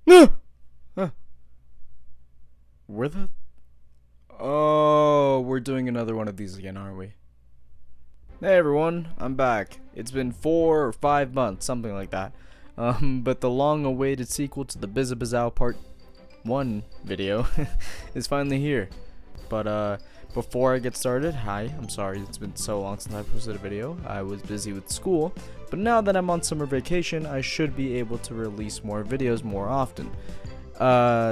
Huh. Where the... Oh, we're doing another one of these again, aren't we? Hey everyone, I'm back. It's been 4 or 5 months, something like that. But the long-awaited sequel to the Bizabizow Part 1 video is finally here. But before I get started, hi, I'm sorry it's been so long since I posted a video. I was busy with school, but now that I'm on summer vacation, I should be able to release more videos more often.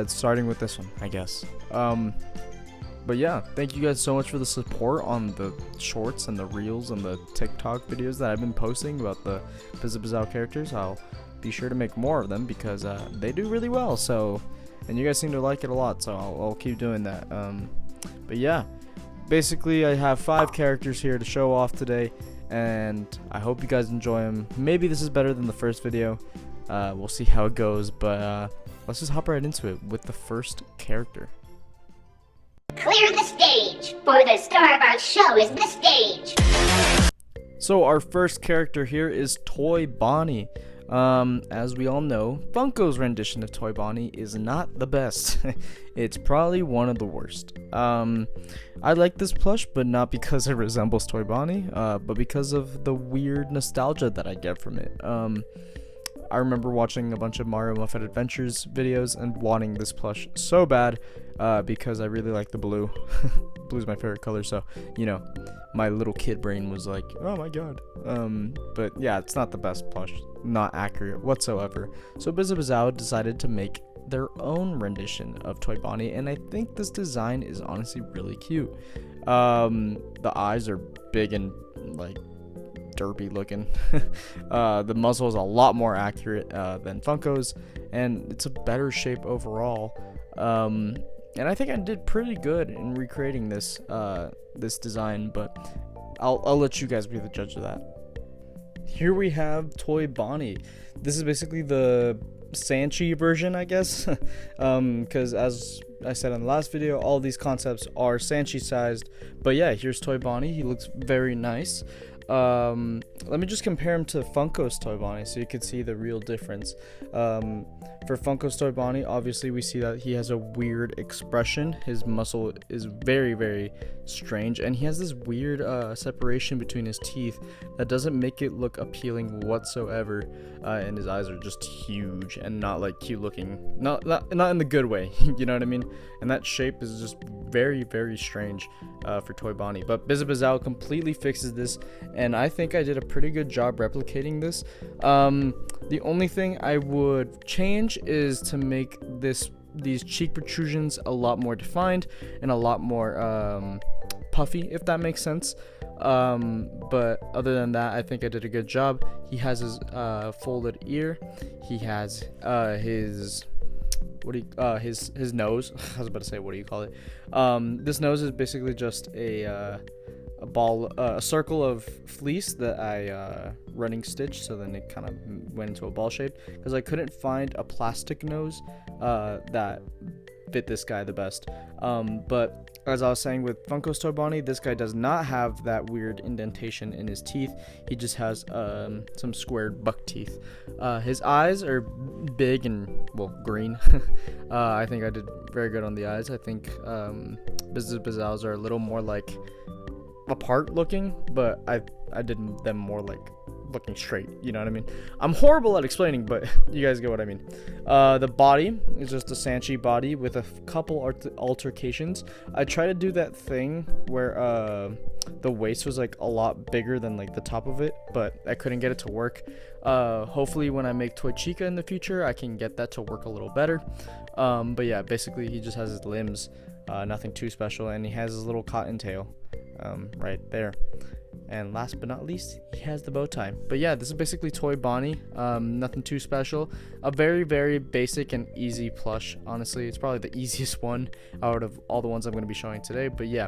Starting with this one, I guess. But yeah, thank you guys so much for the support on the shorts and the reels and the TikTok videos that I've been posting about the Bizabizow characters. I'll be sure to make more of them because they do really well. So, and you guys seem to like it a lot, so I'll keep doing that. But yeah, basically I have 5 characters here to show off today, and I hope you guys enjoy them. Maybe this is better than the first video. We'll see how it goes, but let's just hop right into it with the first character. Clear the stage, for the star of our show is the stage. So our first character here is Toy Bonnie. As we all know, Funko's rendition of Toy Bonnie is not the best. It's probably one of the worst. I like this plush, but not because it resembles Toy Bonnie, but because of the weird nostalgia that I get from it. I remember watching a bunch of Mario Muffet Adventures videos and wanting this plush so bad because I really like the blue. Blue's my favorite color, so, you know, my little kid brain was like, oh my god. But yeah, it's not the best plush. Not accurate whatsoever. So Bizabizow decided to make their own rendition of Toy Bonnie, and I think this design is honestly really cute. The eyes are big and, like, derpy looking. The muzzle is a lot more accurate than Funko's, and it's a better shape overall. And I think I did pretty good in recreating this this design, but I'll let you guys be the judge of that. Here we have Toy Bonnie. This is basically the Sanchi version, I guess, because as I said in the last video, all these concepts are Sanchi sized. But yeah, here's Toy Bonnie. He looks very nice. Let me just compare him to Funko's Toy Bonnie so you can see the real difference. For Funko's Toy Bonnie, obviously we see that he has a weird expression. His muscle is very, very strange, and he has this weird separation between his teeth that doesn't make it look appealing whatsoever. And his eyes are just huge and not like cute looking, not in the good way. You know what I mean? And that shape is just very, very strange for Toy Bonnie. But Bizabizow completely fixes this, and I think I did a pretty good job replicating this. The only thing I would change is to make these cheek protrusions a lot more defined and a lot more puffy, if that makes sense. But other than that, I think I did a good job. He has his folded ear. He has his nose. I was about to say, what do you call it? This nose is basically just a circle of fleece that I running stitched, so then it kind of went into a ball shape because I couldn't find a plastic nose that fit this guy the best. But as I was saying with Funko's Toy Bonnie, this guy does not have that weird indentation in his teeth. He just has some squared buck teeth. His eyes are big and, well, green. I think I did very good on the eyes. I think Bizabizow's are a little more like apart looking, but I did them more like looking straight, you know what I mean? I'm horrible at explaining, but you guys get what I mean. The body is just a Sanchi body with a couple altercations. I tried to do that thing where the waist was like a lot bigger than like the top of it, but I couldn't get it to work. Hopefully when I make Toy Chica in the future, I can get that to work a little better. But yeah, basically he just has his limbs, nothing too special, and he has his little cotton tail right there. And last but not least, he has the bow tie. But yeah, this is basically Toy Bonnie. Nothing too special. A very, very basic and easy plush. Honestly, it's probably the easiest one out of all the ones I'm going to be showing today. But yeah,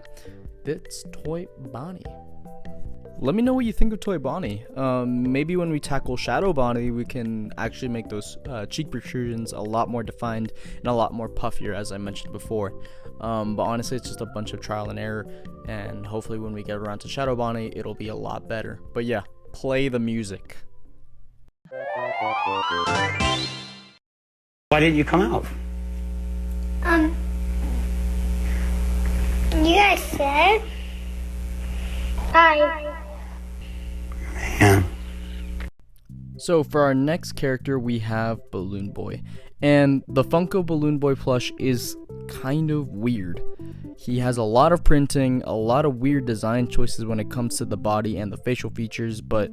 that's Toy Bonnie. Let me know what you think of Toy Bonnie. Maybe when we tackle Shadow Bonnie, we can actually make those cheek protrusions a lot more defined and a lot more puffier, as I mentioned before. But honestly, it's just a bunch of trial and error, and hopefully when we get around to Shadow Bonnie, it'll be a lot better. But yeah, play the music. Why didn't you come out? You guys said I. Man. So for our next character, we have Balloon Boy, and the Funko Balloon Boy plush is kind of weird. He has a lot of printing, a lot of weird design choices when it comes to the body and the facial features, but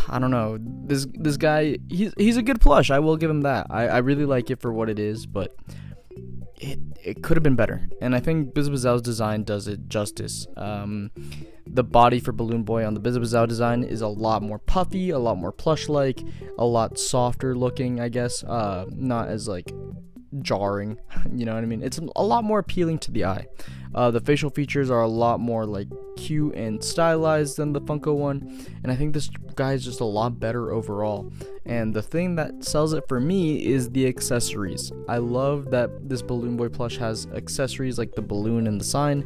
I don't know. This guy, he's a good plush. I will give him that. I really like it for what it is, but it could have been better. And I think Bizabizow's design does it justice. The body for Balloon Boy on the Bizabizow design is a lot more puffy, a lot more plush-like, a lot softer looking, I guess. Not as like jarring, you know what I mean? It's a lot more appealing to the eye. The facial features are a lot more like cute and stylized than the Funko one, and I think this guy is just a lot better overall. And the thing that sells it for me is the accessories. I love that this Balloon Boy plush has accessories like the balloon and the sign,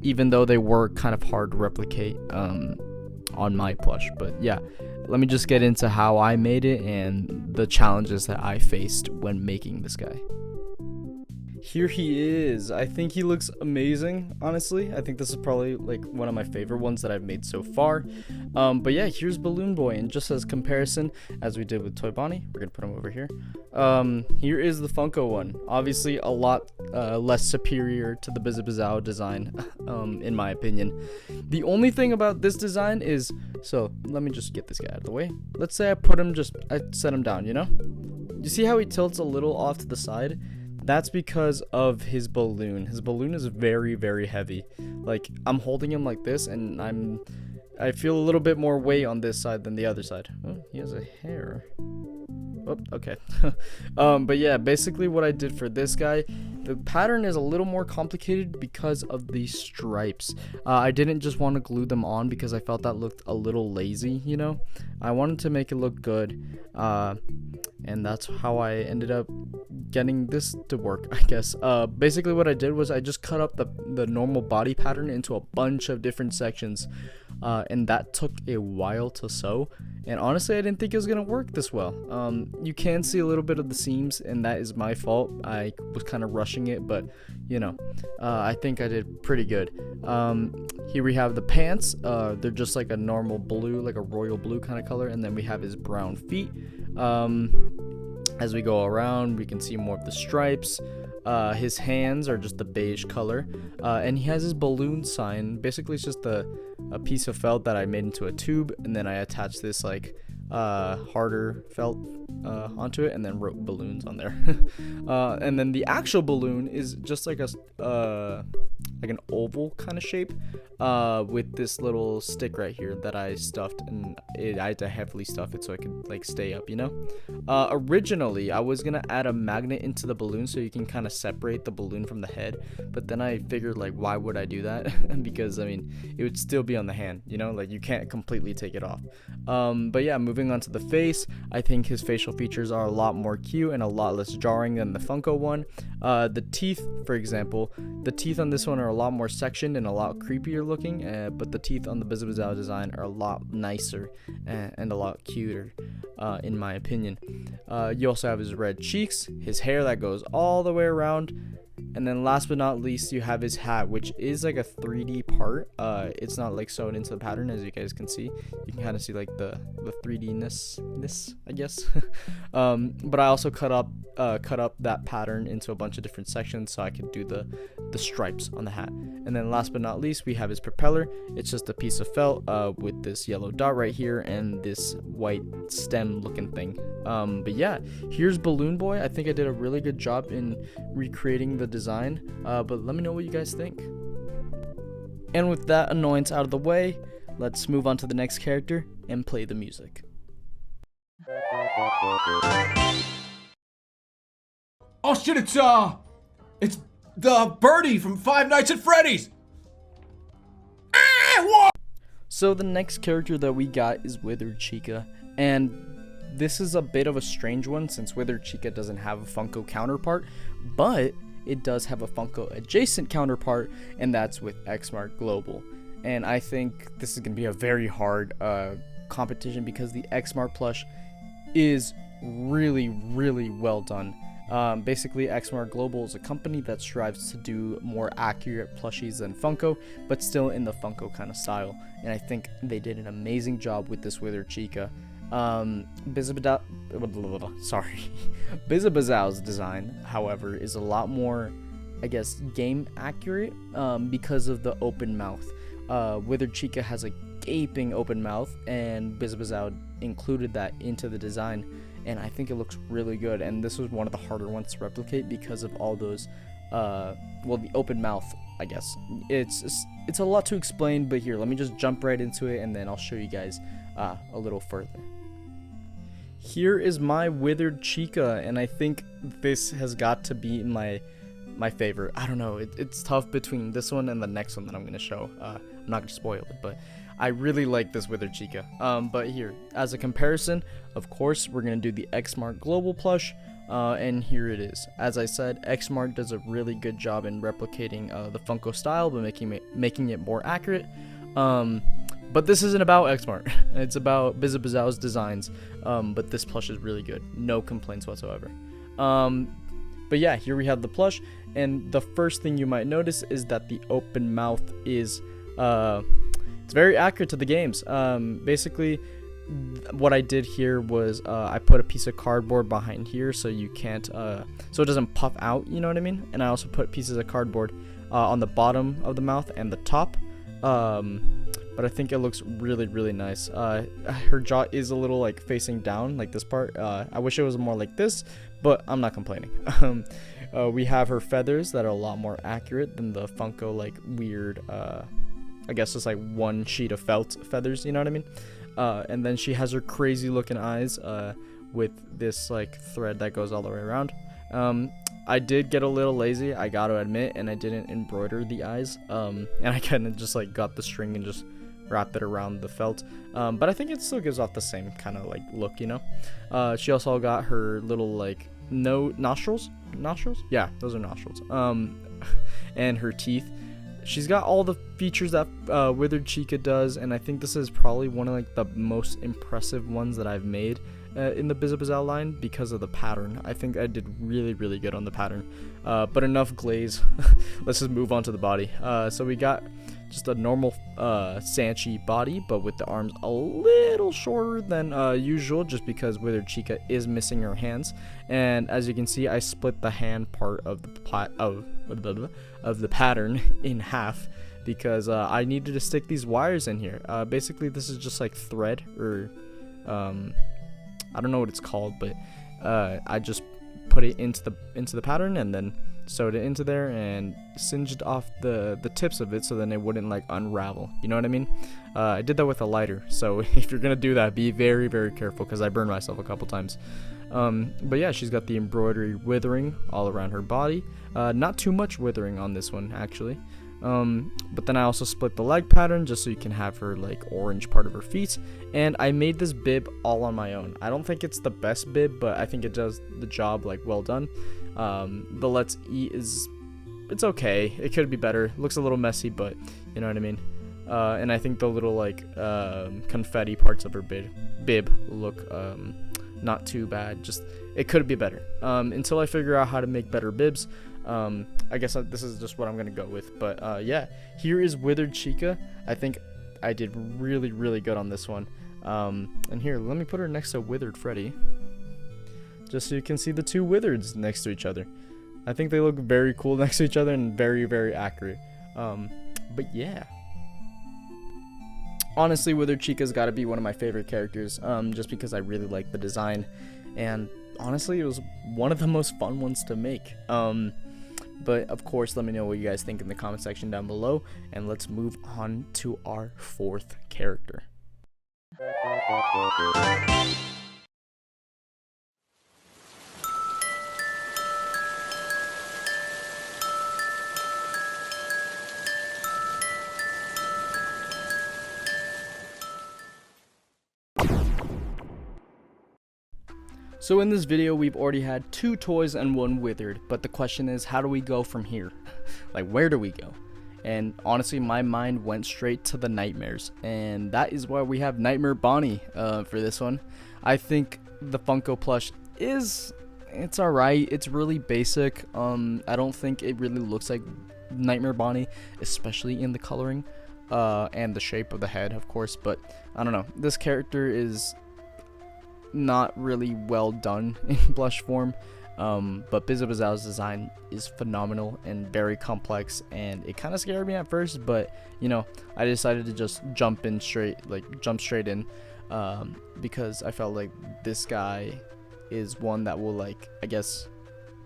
even though they were kind of hard to replicate on my plush. But yeah, let me just get into how I made it and the challenges that I faced when making this guy. Here he is. I think he looks amazing, honestly. I think this is probably like one of my favorite ones that I've made so far. But yeah, here's Balloon Boy, and just as comparison, as we did with Toy Bonnie, we're gonna put him over here. Here is the Funko one. Obviously a lot less superior to the Bizabizow design, in my opinion. The only thing about this design is, so let me just get this guy out of the way. Let's say I set him down, you know? You see how he tilts a little off to the side? That's because of his balloon. His balloon is very, very heavy. Like, I'm holding him like this, and I feel a little bit more weight on this side than the other side. Oh, he has a hair. Oh, okay. But yeah, basically what I did for this guy, the pattern is a little more complicated because of the stripes. I didn't just want to glue them on because I felt that looked a little lazy, you know? I wanted to make it look good, and that's how I ended up getting this to work, I guess. Basically what I did was I just cut up the normal body pattern into a bunch of different sections, and that took a while to sew, and honestly I didn't think it was gonna work this well. You can see a little bit of the seams, and that is my fault. I was kind of rushing it, but you know, I think I did pretty good. Here we have the pants. They're just like a normal blue, like a royal blue kind of color, and then we have his brown feet. As we go around, we can see more of the stripes. His hands are just the beige color, and he has his balloon sign. Basically it's just a piece of felt that I made into a tube, and then I attached this like harder felt onto it, and then wrote balloons on there. And then the actual balloon is just like like an oval kind of shape, with this little stick right here that I stuffed, and I had to heavily stuff it so it could like stay up, you know. Originally I was gonna add a magnet into the balloon so you can kind of separate the balloon from the head, but then I figured, like, why would I do that? Because I mean, it would still be on the hand, you know, like you can't completely take it off. But yeah, moving on to the face, I think his facial features are a lot more cute and a lot less jarring than the Funko one. The teeth, for example, the teeth on this one are a lot more sectioned and a lot creepier looking, but the teeth on the Bizabizow design are a lot nicer and a lot cuter, in my opinion. You also have his red cheeks, his hair that goes all the way around, and then last but not least, you have his hat, which is like a 3D part. It's not like sewn into the pattern, as you guys can see. You can kind of see like the 3D-ness, I guess. But I also cut up that pattern into a bunch of different sections so I could do the stripes on the hat. And then last but not least, we have his propeller. It's just a piece of felt with this yellow dot right here and this white stem looking thing. But yeah, here's Balloon Boy. I think I did a really good job in recreating the design, but let me know what you guys think. And with that annoyance out of the way, let's move on to the next character and play the music. Oh shit, it's the birdie from Five Nights at Freddy's. So the next character that we got is Withered Chica, and this is a bit of a strange one since Withered Chica doesn't have a Funko counterpart, but it does have a Funko adjacent counterpart, and that's with Xmart Global. And I think this is going to be a very hard competition because the Xmart plush is really, really well done. Basically, Xmart Global is a company that strives to do more accurate plushies than Funko, but still in the Funko kind of style. And I think they did an amazing job with this withered chica. Bizabizow's design, however, is a lot more, I guess, game accurate because of the open mouth. Withered chica has a gaping open mouth, and Bizabizow included that into the design, and I think it looks really good. And this was one of the harder ones to replicate because of all those the open mouth, I guess. It's a lot to explain, but here, let me just jump right into it, and then I'll show you guys a little further. Here is my withered chica, and I think this has got to be my favorite. I don't know, it's tough between this one and the next one that I'm gonna show. I'm not gonna spoil it, but I really like this withered chica. But here, as a comparison, of course, we're gonna do the Xmart Global plush, and here it is. As I said, Xmart does a really good job in replicating the Funko style, but making it more accurate. But this isn't about Xmart. It's about Bizabizow's designs. But this plush is really good. No complaints whatsoever. But yeah, here we have the plush, and the first thing you might notice is that the open mouth is it's very accurate to the games. Basically, what I did here was I put a piece of cardboard behind here so you can't so it doesn't puff out, you know what I mean? And I also put pieces of cardboard on the bottom of the mouth and the top. But I think it looks really, really nice. Her jaw is a little like facing down, like this part. I wish it was more like this, but I'm not complaining. We have her feathers that are a lot more accurate than the Funko like weird, I guess just like one sheet of felt feathers, you know what I mean? And then she has her crazy looking eyes with this like thread that goes all the way around. I did get a little lazy, I gotta admit, and I didn't embroider the eyes. And I kind of just like got the string and just wrapped it around the felt. But I think it still gives off the same kind of like look, you know. She also got her little like nostrils. Yeah, those are nostrils. And her teeth. She's got all the features that withered chica does, and I think this is probably one of like the most impressive ones that I've made in the Bizabizow line because of the pattern. I think I did really, really good on the pattern. But enough glaze. Let's just move on to the body. So we got just a normal Sanchi body, but with the arms a little shorter than usual, just because withered chica is missing her hands. And as you can see, I split the hand part of the pattern in half because I needed to stick these wires in here. Basically, this is just like thread, or I don't know what it's called, but I just put it into the pattern and then sewed it into there and singed off the tips of it so then it wouldn't like unravel, you know what I mean? I did that with a lighter, so if you're gonna do that, be very, very careful because I burned myself a couple times. But yeah, she's got the embroidery withering all around her body. Not too much withering on this one actually. But then I also split the leg pattern just so you can have her like orange part of her feet, and I made this bib all on my own. I don't think it's the best bib, but I think it does the job like well done. The Let's Eat it's okay. It could be better. Looks a little messy, but you know what I mean. And I think the little like confetti parts of her bib look not too bad. Just it could be better. Until I figure out how to make better bibs. I guess this is just what I'm gonna go with, but yeah, here is withered chica. I think I did really, really good on this one. And here, let me put her next to withered Freddy, just so you can see the two withereds next to each other. I think they look very cool next to each other and very, very accurate. But yeah, honestly, withered chica's got to be one of my favorite characters, just because I really like the design, and honestly, it was one of the most fun ones to make. But of course, let me know what you guys think in the comment section down below, and let's move on to our fourth character. So in this video, we've already had 2 toys and 1 withered, but the question is, how do we go from here? Like, where do we go? And honestly, my mind went straight to the nightmares, and that is why we have Nightmare Bonnie for this one. I think the Funko plush it's alright. It's really basic. I don't think it really looks like Nightmare Bonnie, especially in the coloring and the shape of the head, of course. But I don't know. This character is not really well done in blush form. But Bizabizow's design is phenomenal and very complex, and it kind of scared me at first, but you know, I decided to just jump straight in, because I felt like this guy is one that will, like, I guess,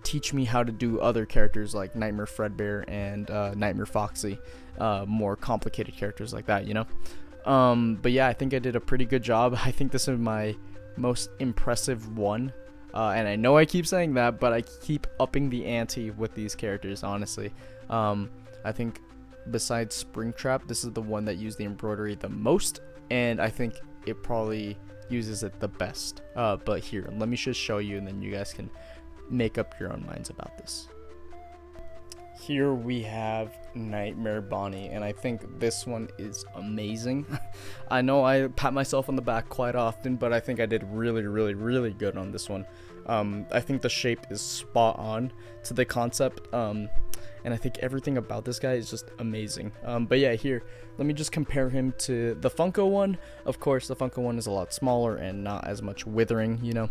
teach me how to do other characters like Nightmare Fredbear and Nightmare Foxy, more complicated characters like that, you know. But yeah, I think I did a pretty good job. I think this is my most impressive one. And I know I keep saying that, but I keep upping the ante with these characters, honestly. I think besides Springtrap, this is the one that used the embroidery the most, and I think it probably uses it the best. But here, let me just show you, and then you guys can make up your own minds about this. Here we have Nightmare Bonnie, and I think this one is amazing. I know I pat myself on the back quite often, but I think I did really, really, really good on this one. I think the shape is spot on to the concept, and I think everything about this guy is just amazing. But yeah, here, let me just compare him to the Funko one. Of course, the Funko one is a lot smaller and not as much withering, you know.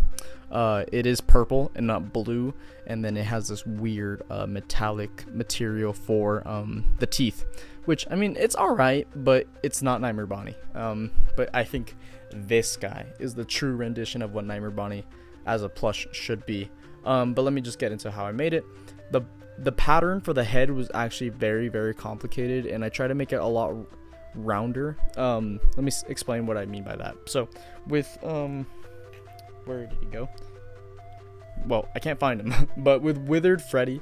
It is purple and not blue, and then it has this weird metallic material for the teeth, which, I mean, it's alright, but it's not Nightmare Bonnie. But I think this guy is the true rendition of what Nightmare Bonnie as a plush should be. But let me just get into how I made it. The pattern for the head was actually very, very complicated, and I tried to make it a lot rounder. Let me explain what I mean by that. So with where did he go? Well, I can't find him. But with Withered Freddy,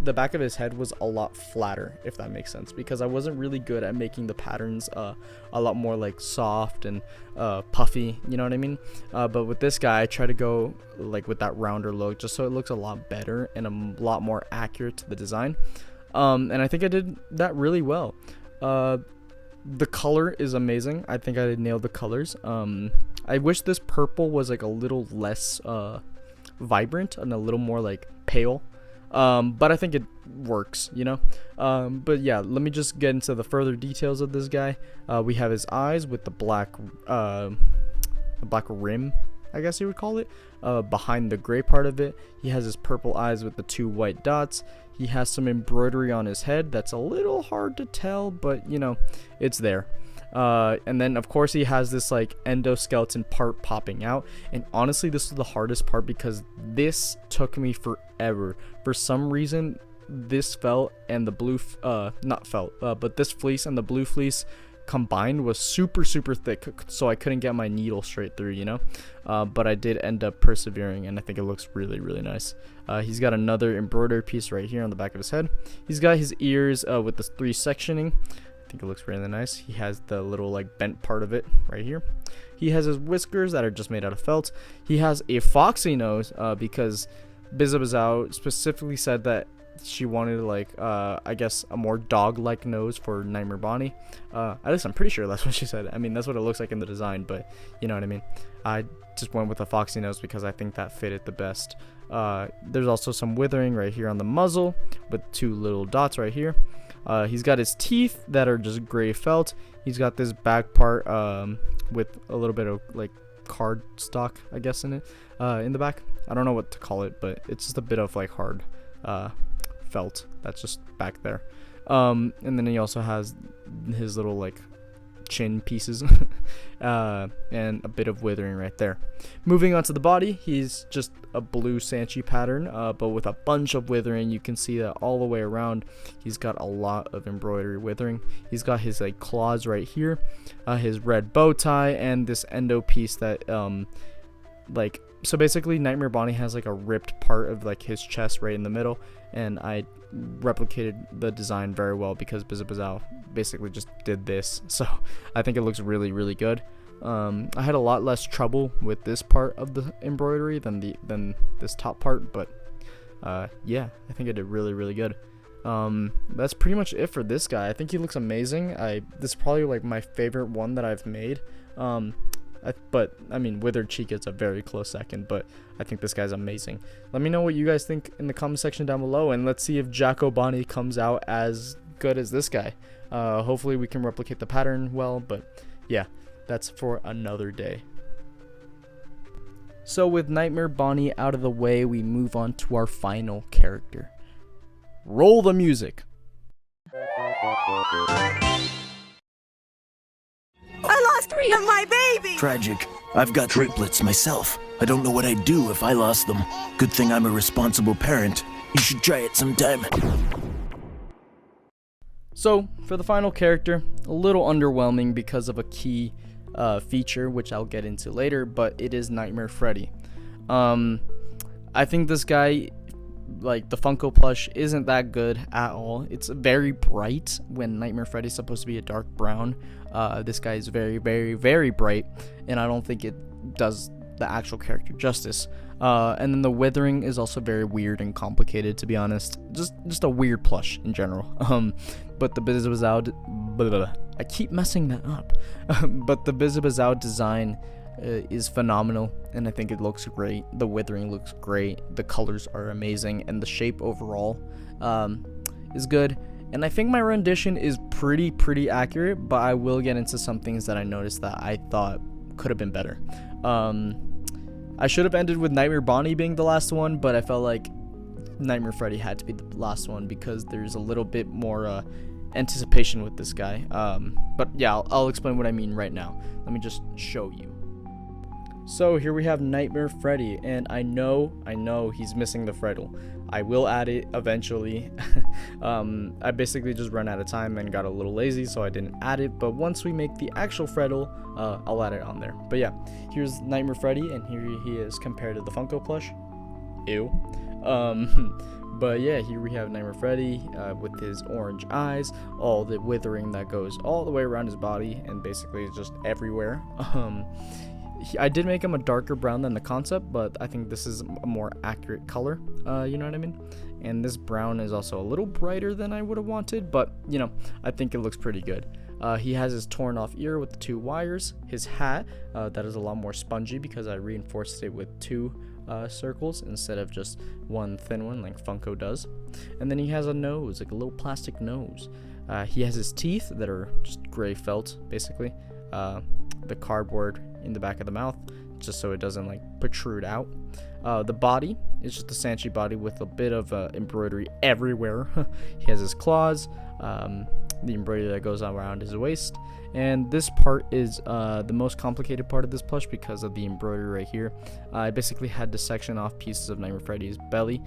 the back of his head was a lot flatter, if that makes sense, because I wasn't really good at making the patterns a lot more like soft and puffy, you know what I mean? But with this guy, I try to go like with that rounder look, just so it looks a lot better and a lot more accurate to the design. And I think I did that really well. The color is amazing. I think I nailed the colors. I wish this purple was like a little less vibrant and a little more like pale, but I think it works, you know. But yeah, let me just get into the further details of this guy. We have his eyes with the black rim, I guess you would call it, behind the gray part of it. He has his purple eyes with the 2 white dots. He has some embroidery on his head that's a little hard to tell, but you know, it's there. And then of course he has this like endoskeleton part popping out, and honestly this was the hardest part because this took me forever. For some reason this felt and the blue but this fleece and the blue fleece combined was super thick, so I couldn't get my needle straight through, you know. But I did end up persevering, and I think it looks really nice. He's got another embroidered piece right here on the back of his head. He's got his ears with the 3 sectioning. I think it looks really nice. He has the little like bent part of it right here. He has his whiskers that are just made out of felt. He has a foxy nose because Bizabizow specifically said that she wanted like I guess a more dog-like nose for Nightmare Bonnie. At least I'm pretty sure that's what she said. I mean, that's what it looks like in the design, but you know what I mean. I just went with a foxy nose because I think that fitted the best. There's also some withering right here on the muzzle with 2 little dots right here. He's got his teeth that are just gray felt. He's got this back part with a little bit of like card stock, I guess, in it, in the back. I don't know what to call it, but it's just a bit of like hard felt that's just back there. And then he also has his little like chin pieces and a bit of withering right there. Moving on to the body, he's just a blue Sanchi pattern, but with a bunch of withering. You can see that all the way around he's got a lot of embroidery withering. He's got his like claws right here, his red bow tie, and this endo piece that like, so basically Nightmare Bonnie has like a ripped part of like his chest right in the middle, and I replicated the design very well because Bizabizow basically just did this, so I think it looks really good. I had a lot less trouble with this part of the embroidery than this top part, but yeah, I think I did really good. That's pretty much it for this guy. I think he looks amazing. This is probably like my favorite one that I've made. But I mean, withered chica is a very close second, but I think this guy's amazing. Let me know what you guys think in the comment section down below, and let's see if Jacko Bonnie comes out as good as this guy. Hopefully we can replicate the pattern well, but yeah, that's for another day. So with Nightmare Bonnie out of the way, we move on to our final character. Roll the music. I lost 3 of my babies! Tragic. I've got triplets myself. I don't know what I'd do if I lost them. Good thing I'm a responsible parent. You should try it sometime. So for the final character, a little underwhelming because of a key feature, which I'll get into later, but it is Nightmare Freddy. I think this guy, like the Funko plush, isn't that good at all. It's very bright when Nightmare Freddy's supposed to be a dark brown. This guy is very, very, very bright, and I don't think it does the actual character justice. And then the withering is also very weird and complicated, to be honest. Just a weird plush in general. But the Bizabizow, I keep messing that up. But the Bizabizow design is phenomenal, and I think it looks great. The withering looks great. The colors are amazing, and the shape overall is good. And I think my rendition is pretty accurate, but I will get into some things that I noticed that I thought could have been better. I should have ended with Nightmare Bonnie being the last one, but I felt like Nightmare Freddy had to be the last one because there's a little bit more anticipation with this guy. But yeah, I'll explain what I mean right now. Let me just show you. So here we have Nightmare Freddy, and I know he's missing the Freddle. I will add it eventually. I basically just ran out of time and got a little lazy, so I didn't add it. But once we make the actual Freddle, I'll add it on there. But yeah, here's Nightmare Freddy, and here he is compared to the Funko plush. Ew. But yeah, here we have Nightmare Freddy with his orange eyes, all the withering that goes all the way around his body, and basically it's just everywhere. I did make him a darker brown than the concept, but I think this is a more accurate color, you know what I mean? And this brown is also a little brighter than I would have wanted, but, you know, I think it looks pretty good. He has his torn off ear with the 2 wires, his hat, that is a lot more spongy because I reinforced it with 2 circles instead of just one thin one like Funko does. And then he has a nose, like a little plastic nose. He has his teeth that are just gray felt, basically. The cardboard in the back of the mouth, just so it doesn't like protrude out. The body is just a Sanchi body with a bit of embroidery everywhere. He has his claws, the embroidery that goes around his waist, and this part is the most complicated part of this plush because of the embroidery right here. I basically had to section off pieces of Nightmare Freddy's belly,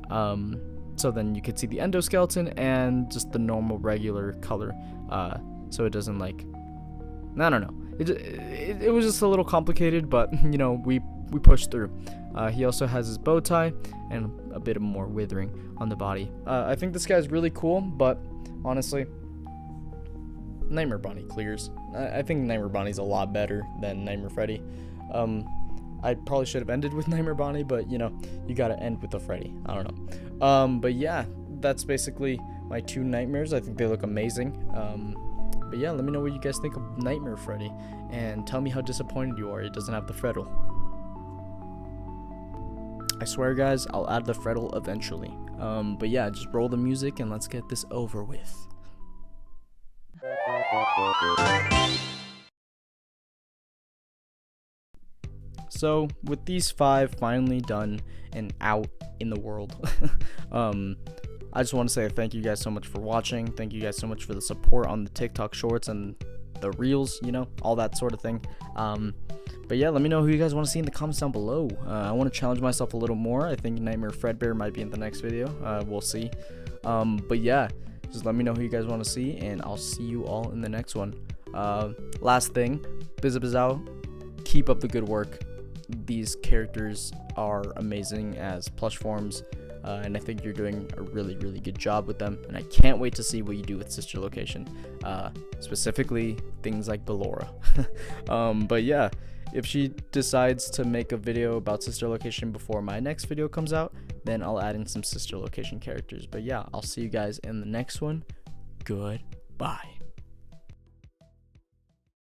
so then you could see the endoskeleton and just the normal regular color, so it doesn't like, I don't know. It was just a little complicated, but you know, we pushed through. He also has his bow tie and a bit of more withering on the body. I think this guy's really cool, but honestly, Nightmare Bonnie clears. I think Nightmare Bonnie's a lot better than Nightmare Freddy. I probably should have ended with Nightmare Bonnie, but you know, you gotta end with a Freddy. I don't know. But yeah, that's basically my 2 nightmares. I think they look amazing. But yeah, let me know what you guys think of Nightmare Freddy, and tell me how disappointed you are it doesn't have the Freddle. I swear guys, I'll add the Freddle eventually. But yeah, just roll the music and let's get this over with. So with these 5 finally done and out in the world, I just want to say thank you guys so much for watching. Thank you guys so much for the support on the TikTok shorts and the reels, you know, all that sort of thing. But yeah, let me know who you guys want to see in the comments down below. I want to challenge myself a little more. I think Nightmare Fredbear might be in the next video. We'll see. But yeah, just let me know who you guys want to see, and I'll see you all in the next one. Last thing, Bizabizow, keep up the good work. These characters are amazing as plush forms. And I think you're doing a really good job with them, and I can't wait to see what you do with Sister Location, specifically things like Ballora. But yeah, if she decides to make a video about Sister Location before my next video comes out, then I'll add in some Sister Location characters. But yeah, I'll see you guys in the next one. Goodbye.